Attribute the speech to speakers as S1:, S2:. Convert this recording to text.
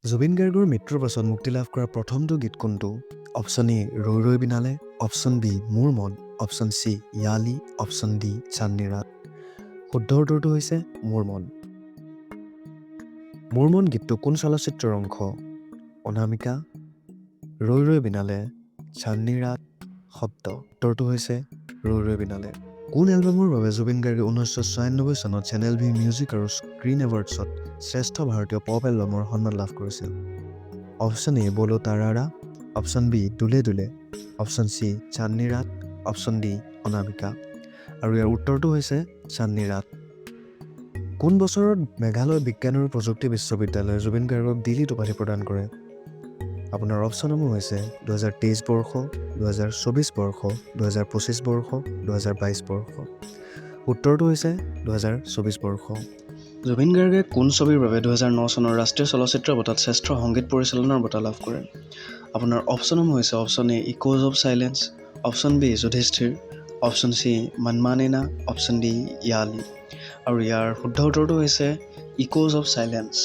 S1: জুবিন গাৰ্গৰ মৃত্যুৰ পাছত মুক্তি লাভ কৰা প্ৰথমটো গীত কোনটো? অপশ্যন এ ৰৈ ৰৈ বিনালে, অপশ্যন বি মোৰ মন, option C য়ালি, option D Chandni ৰাত। শুদ্ধ উত্তৰটো হৈছে মোৰ মন। মোৰ মন গীতটো কোন চলচ্চিত্ৰৰ অংশ? অনামিকা, ৰৈ ৰৈ বিনালে, চান্দনী ৰাত, শব্দ। উত্তৰটো হৈছে ৰৈ ৰৈ বিনালে। কোন এলবামৰ বাবে জুবিন গাৰ্গে 1996 চনত চেনেল ভি মিউজিক আৰু স্ক্ৰীণ এৱাৰ্ডছত শ্ৰেষ্ঠ ভাৰতীয় পপ এলবামৰ সন্মান লাভ কৰিছিল? অপশ্যন এ বলো তাৰাৰা, অপশ্যন বি দুলে দুলে, অপশ্যন চি চান্দনী ৰাত, অপশ্যন ডি অনামিকা। আৰু ইয়াৰ উত্তৰটো হৈছে চান্দনী ৰাত। কোন বছৰত মেঘালয় বিজ্ঞান আৰু প্ৰযুক্তি বিশ্ববিদ্যালয়ে জুবিন গাৰ্গক ডিলিট উপাধি প্ৰদান কৰে? আপোনাৰ অপশ্যনসমূহ হৈছে 2023 বৰ্ষ, 2024 বৰ্ষ, 2025 বৰ্ষ, 2022 বৰ্ষ। উত্তৰটো হৈছে 2024 বৰ্ষ। জুবিন গাৰ্গে কোন ছবিৰ বাবে 2009 চনৰ ৰাষ্ট্ৰীয় চলচ্চিত্ৰ বঁটাত শ্ৰেষ্ঠ সংগীত পৰিচালনাৰ বঁটা লাভ কৰে? আপোনাৰ অপশ্যনসমূহ হৈছে option A echoes of silence, option B Yudhishthir, option C মনমানে না, অপশ্যন ডি য়ালি। আৰু ইয়াৰ শুদ্ধ উত্তৰটো হৈছে ইক'জ অফ চাইলেন্স।